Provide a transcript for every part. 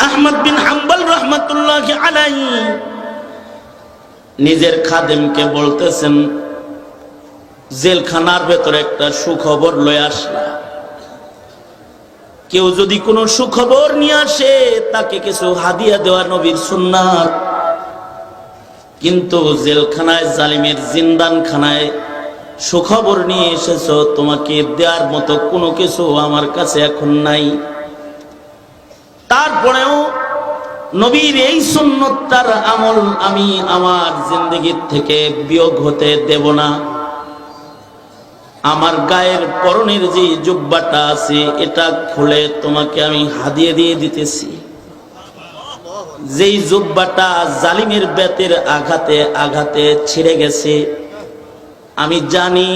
আহমদ বিন হাম্বল রহমাতুল্লাহি আলাইহি নিজের খাদেমকে বলতেছেন, জেলখানার ভেতরে একটা সুখবর লয়ে আসলা। কেউ যদি কোনো সুখবর নিয়ে আসে তাকে কিছু হাদিয়া দেওয়া নবীর সুন্নাত। কিন্তু জেলখানায়, জালিমের জিন্দানখানায় সুখবর নিয়ে এসেছো, তোমাকে দেওয়ার মতো কোনো কিছু আমার কাছে এখন নাই। তারপরেও নবীর এই সুন্নতটার আমল আমি আমার জিন্দেগির থেকে বিয়োগ হতে দেব না। আমার গায়ের পরনের যে জুব্বাটা আছে এটা খুলে তোমাকে আমি হাদিয়া দিয়ে দিতেছি। যেই জুব্বাটা জালিমের বেতের আঘাতে আঘাতে ছিঁড়ে গেছে, আমি জানি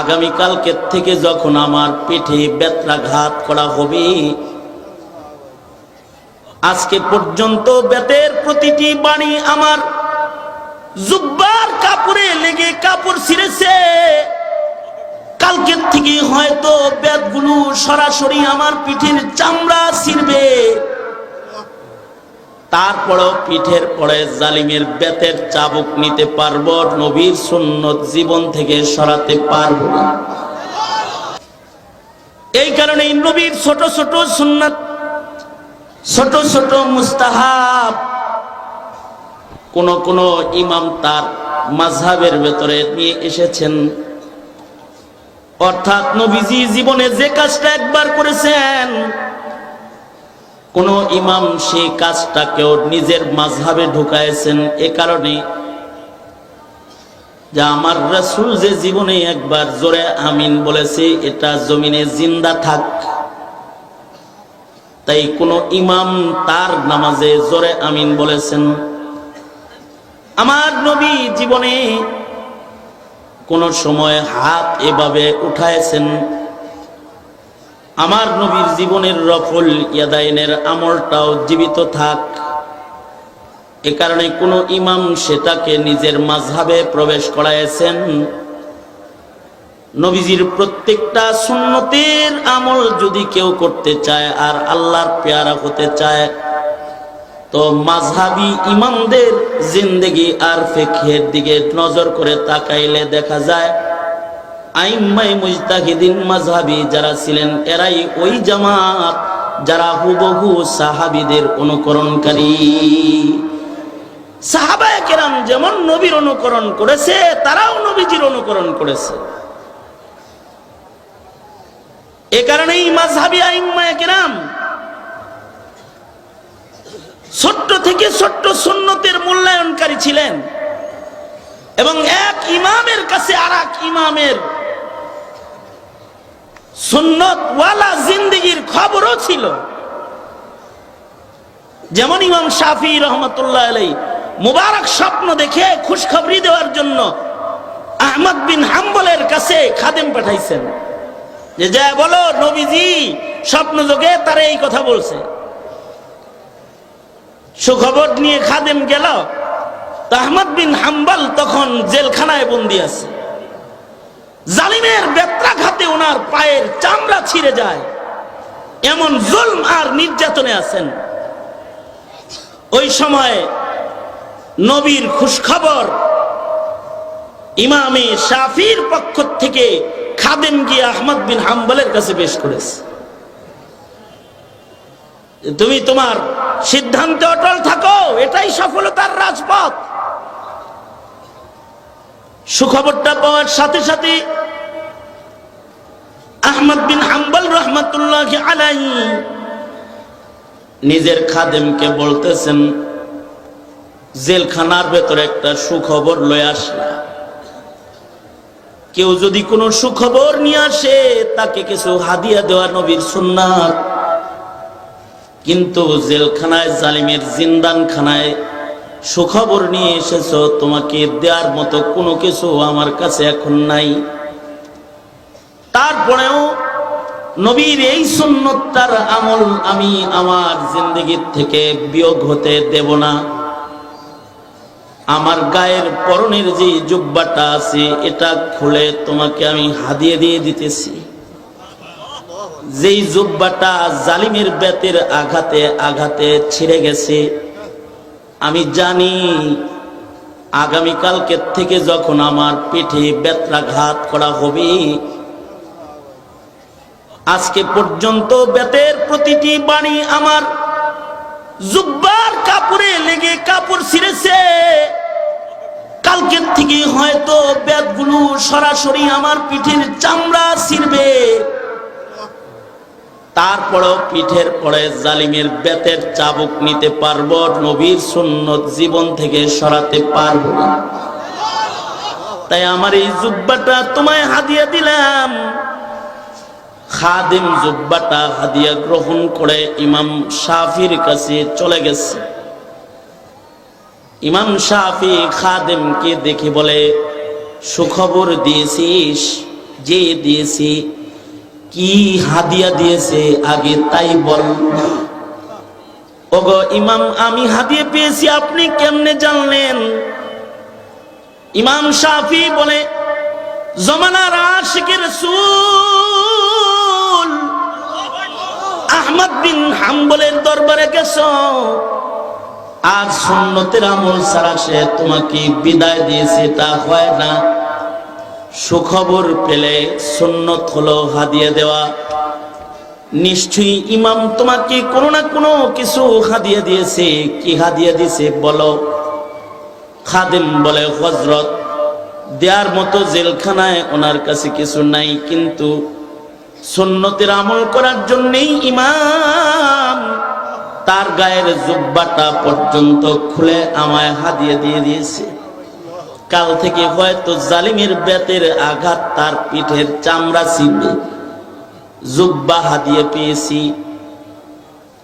আগামীকালকে থেকে যখন আমার পিঠে বেত্রাঘাত করা হবে, আজকে পর্যন্ত বেতের প্রতিটি বাণী আমার জুব্বার কাপড়ে লেগে কাপড় ছিঁড়েছে। কালকের থেকে হয়তো বেতগুলো সরাসরি আমার পিঠের চামড়া ছিঁড়বে। তারপরও পিঠের পরে জালিমের বেতের চাবুক নিতে পারবো, নবীর সুন্নত জীবন থেকে সরাতে পারবো না। এই কারণে নবীর ছোট ছোট সুন্নাত, ছোট ছোট মুস্তাহাব কোন কোন ইমাম তার মাযহাবের ভেতরে নিয়ে এসেছেন। অর্থাৎ নবীজি জীবনে যে কাজটা একবার করেছেন, কোন ইমাম সেই কাজটাকেও নিজের মাযহাবে ঢুকাইছেন। এ কারণে যে আমার রাসূল যে জীবনে একবার জোরে আমিন বলেছে, এটা জমিনে জিন্দা থাক। তাই কোন ইমাম তার নামাজে জোরে আমিন বলেছেন। আমার নবী জীবনে কোন সময় হাত এভাবে উঠাইছেন। আমার নবীর জীবনের রফুল ইয়াদাইনের আমলটাও জীবিত থাক। এ কারণে কোন ইমাম সেটাকে নিজের মাযহাবে প্রবেশ করাইছেন। নবীজির প্রত্যেকটা সুন্নতের আমল যদি কেউ করতে চায় আর আল্লাহর পেয়ারা হতে চায়, তো মাযহাবী ইমামদের জিন্দেগি আর ফিকহের দিকে নজর করে তাকাইলে দেখা যায় আইম্মায়ে মুজতাহিদিন মাযহাবী যারা ছিলেন এরাই ওই জামাত যারা হুবহু সাহাবীদের অনুকরণকারী। সাহাবায়ে কেরাম যেমন নবীর অনুকরণ করেছে, তারাও নবীজির অনুকরণ করেছে। এ কারণেই মাযহাবী আইম্মায়ে কেরাম ছোট্ট থেকে ছোট্ট সুন্নতের মূল্যায়নকারী ছিলেন, এবং এক ইমামের কাছে আর এক ইমামের সুন্নতওয়ালা জিন্দেগির খবরও ছিল। যেমন ইমাম শাফি রহমাতুল্লাহ আলাইহি মুবারক স্বপ্ন দেখে খুশখবরি দেওয়ার জন্য আহমদ বিন হাম্বলের কাছে খাদেম পাঠাইছেন, যে যা বলো নবীজি স্বপ্ন যোগে তারা এই কথা বলছে। সুখবর নিয়ে খাদেম গেল। আহমদ বিন হাম্বল তখন জেলখানায় বন্দী আছে। জালিমের বেত্রাঘাতে ওনার পায়ের চামড়া ছিঁড়ে যায়, এমন জুলম আর নির্যাতনে আছেন। ওই সময় নবীর খুশখবর ইমামে শাফির পক্ষ থেকে খাদেম গিয়ে আহমদ বিন হাম্বলের কাছে পেশ করেছে, তুমি তোমার সিদ্ধান্তে অটল থাকো, এটাই সফলতার রাজপথ। সুখবরটা পাওয়ার সাথে সাথে আহমদ বিন হাম্বল রহমাতুল্লাহি আলাইহি নিজের খাদেমকে বলতেছেন, জেলখানার ভেতরে একটা সুখবর লয়ে আসলা। কেউ যদি কোনো সুখবর নিয়ে আসে তাকে কিছু হাদিয়া দেওয়া নবীর সুন্নাত। কিন্তু জেলখানায়, জালিমের জিন্দানখানায় সুখবর নিয়ে এসেছো, তোমাকে দেওয়ার মতো কোনো কিছু আমার কাছে এখন নাই। তারপরেও নবীর এই সুন্নতটার আমল আমি আমার জিন্দেগির থেকে বিয়োগ হতে দেব না। আমার গায়ের পরনের যে জুব্বাটা আছে এটা খুলে তোমাকে আমি হাদিয়া দিয়ে দিতেছি। যেই জুব্বাটা জালিমের বেতের আঘাতে আঘাতে ছিঁড়ে গেছে, আমি জানি আগামীকালকে থেকে যখন আমার পিঠে বেত্রাঘাত করা হবে, আজকে পর্যন্ত বেতের প্রতিটি বাণী আমার জুব্বার কাপড়ে লেগে কাপড় ছিঁড়েছে, কালকের থেকে হয়তো বেতগুলো সরাসরি আমার পিঠের চামড়া ছিঁড়বে। তারপরও পিঠের পরে জালিমের বেতের চাবুক নিতে পারবো, নবীর সুন্নত জীবন থেকে সরাতে পারবো না। তাই আমার এই জুব্বাটা তোমায় হাদিয়া দিলাম। খাদেম জুব্বাটা হাদিয়া গ্রহণ করে ইমাম শাফির কাছে চলে গেছে। ইমাম শাফি খাদেমকে দেখে বলে, সুখবর দিয়েছিস? যে দিয়েছি। কি হাদিয়া দিয়েছে আগে তাই বল। ওগো ইমাম, আমি হাদিয়া পেয়েছি, আপনি কেমনে জানলেন? ইমাম শাফি বলে, জমানার আশিকে রাসূল আহমদ বিন হাম্বলের দরবারে গেছো, আর সুন্নতের আমল ছাড়া সে তোমাকে বিদায় দিয়েছে, তা হয় না। সুখবর পেলে সুন্নত হলো হাদিয়া দেওয়া। নিশ্চয়ই ইমাম তোমাকে কোনো না কোনো কিছু হাদিয়া দিয়েছে। কি হাদিয়া দিয়েছে বলো। খাদেম বলে, হযরত, দেওয়ার মতো জেলখানায় ওনার কাছে কিছু নাই, কিন্তু সুন্নতের আমল করার জন্যই ইমাম তার গায়ের জুব্বাটা পর্যন্ত খুলে আমায় হাদিয়া দিয়ে দিয়েছে। কাল থেকে হয়তো জালিমের বেতের আঘাত তার পিঠের চামড়া ছিঁড়বে। জুব্বা হাদিয়া পেয়েছি।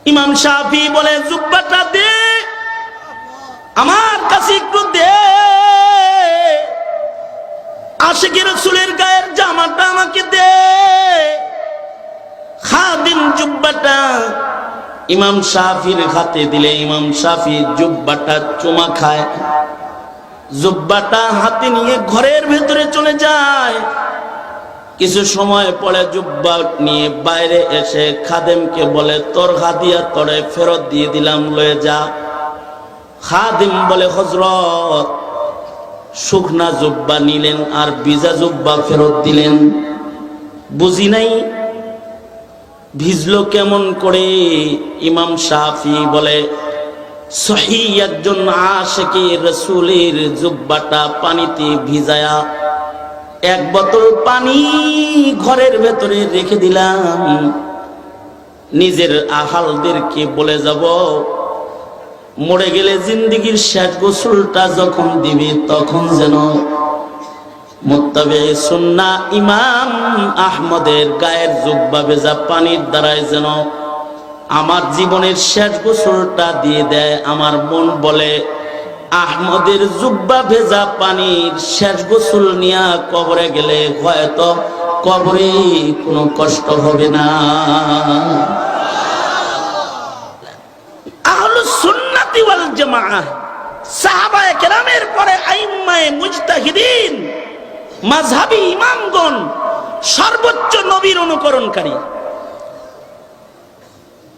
ইমাম শাফি বলে, জুব্বাটা দে, আমার কাছে একটু দে। আশিকে রাসূলের গায়ের জামাটা আমাকে দে। খাদিম জুব্বাটা ইমাম শাফির হাতে দিলে ইমাম শাফি জুব্বাটা চুমা খায়। জুব্বাটা হাতে নিয়ে ঘরের ভেতরে চলে যায়। কিছু সময় পরে জুব্বা নিয়ে বাইরে এসে খাদেমকে বলে, তোর হাদিয়া তোরে ফেরত দিয়ে দিলাম, লয়ে যা। খাদিম বলে, হযরত, শুকনা জুব্বা নিলেন আর ভিজা জুব্বা ফেরত দিলেন, বুঝি নাই ভিজলো কেমন করে? ইমাম শাফি বলে, সহিহ একজন আশিকে রাসূলের জুব্বাটা পানিতে ভিজায়া এক বোতল পানি ঘরের ভেতরে রেখে দিলাম। নিজের আহালদেরকে বলে যাব, মরে গেলে জিন্দেগীর শেষ গোসলটা যখন দিবে তখন যেন মুত্তাবে সুন্নাহ ইমাম আহমদের গায়ের জুব্বা ভেজা পানির দ্বারায় যেন আমার জীবনের শেষ গোসলটা দিয়ে দেয়। আমার মন বলে, আহমদের জুব্বা ভেজা পানির শেষ গোসল নিয়া কবরে গেলে হয়তো কবরে কোনো কষ্ট হবে না। আহলুস সুন্নাতি ওয়াল জামাআহ, সাহাবায়ে কেরামের পরে আইম্মায়ে মুজতাহিদিন, মাযহাবী ইমামগণ সর্বোচ্চ নবীর অনুকরণকারী।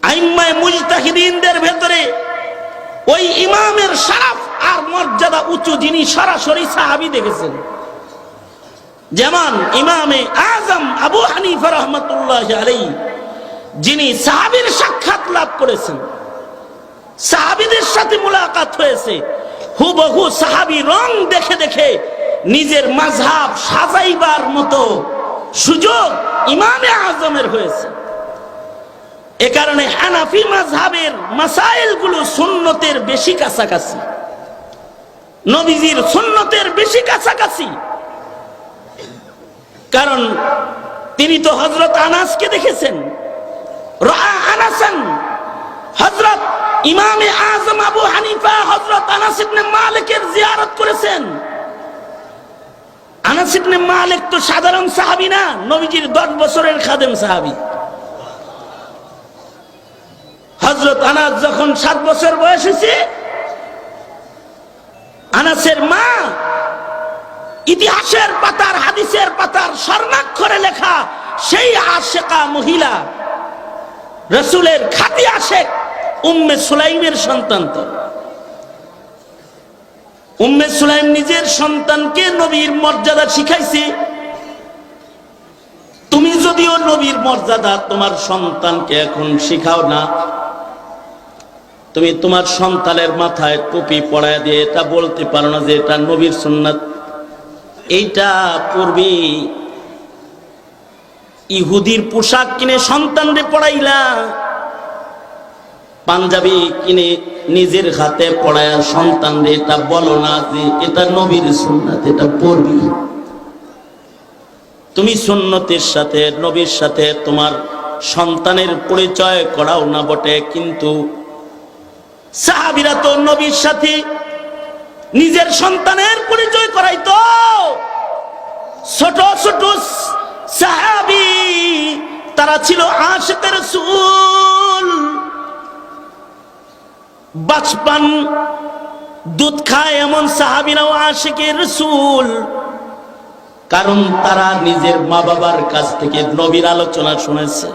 আইম্মায়ে মুজতাহিদিনদের ভেতরে ওই ইমামের শরফ আর মর্যাদা উঁচু যিনি সরাসরি সাহাবী দেখেছেন, যেমন ইমামে আজম আবু হানিফা রাহমাতুল্লাহি আলাইহি, যিনি সাহাবীর সাক্ষাৎ লাভ করেছেন, সাহাবীদের সাথে মুলাকাত হয়েছে, হুবহু সাহাবী রং দেখে দেখে নিজের মাযহাব সাজাইবার মতো সুযোগ ইমামে আজমের হয়েছে। এ কারণে হানাফি মাযহাবের মাসাইলগুলো সুন্নতের বেশি কাছাকাছি, নবীজির সুন্নতের বেশি কাছাকাছি। কারণ তিনি তো হযরত আনাসকে দেখেছেন, রাআ আনাসান। হযরত ইমামে আজম আবু হানিফা হযরত আনাস ইবনে মালিকের জিয়ারত করেছেন। আনাস ইবনে মালিক তো সাধারণ সাহাবী না, নবীজির 10 বছরের খাদেম সাহাবী। হযরত আনাস যখন 7 বছর বয়স হয়েছে, আনাসের মা ইতিহাসের পাতার, হাদিসের পাতার স্বর্ণাক্ষরে লেখা সেই আশিকা মহিলা রাসূলের খাঁটি আশেক উম্মে সুলাইমের সন্তান। তো উম্মে সুলাইম নিজের সন্তানকে নবীর মর্যাদা শিখাইছে। তুমি যদিও নবীর মর্যাদা তোমার সন্তানকে এখন শিখাও না, তুমি তোমার সন্তানের মাথায় টুপি পরায় দিয়ে এটা বলতে পারো না যে এটা নবীর সুন্নাত। এইটা পূর্বে ইহুদির পোশাক কিনে সন্তানরে পড়াইলা, পাঞ্জাবি কিনে নিজের হাতে পড়ায় সন্তানরে এটা বলো না যে এটা নবীর সুন্নাত, এটা পড়বি। তুমি সুন্নতের সাথে নবীর সাথে তোমার সন্তানের পরিচয় করাও না বটে, কিন্তু সাহাবীরা তো নবীর সাথে নিজের সন্তানের পরিচয় করাইতো। ছোট ছোট সাহাবী তারা ছিল আশিকের রাসূল, বাচপান দুধ খায় এমন সাহাবীরাও আশিকের রাসূল, কারণ তারা নিজের মা বাবার কাছ থেকে নবীর আলোচনা শুনেছে।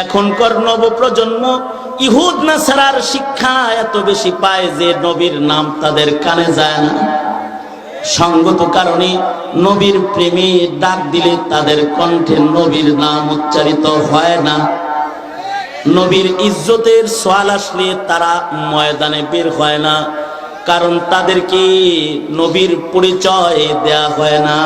এখনকার নবপ্রজন্ম ইহুদ নাসারার শিক্ষা এত বেশি পায় যে নবীর নাম তাদের কানে যায় না। সঙ্গত কারণে নবীর প্রেমে ডাক দিলে তাদের কণ্ঠে নবীর নাম উচ্চারিত হয় না। নবীর ইজ্জতের সওয়াল আসলে তারা ময়দানে বের হয় না, কারণ তাদেরকে নবীর পরিচয় দেয়া হয় না।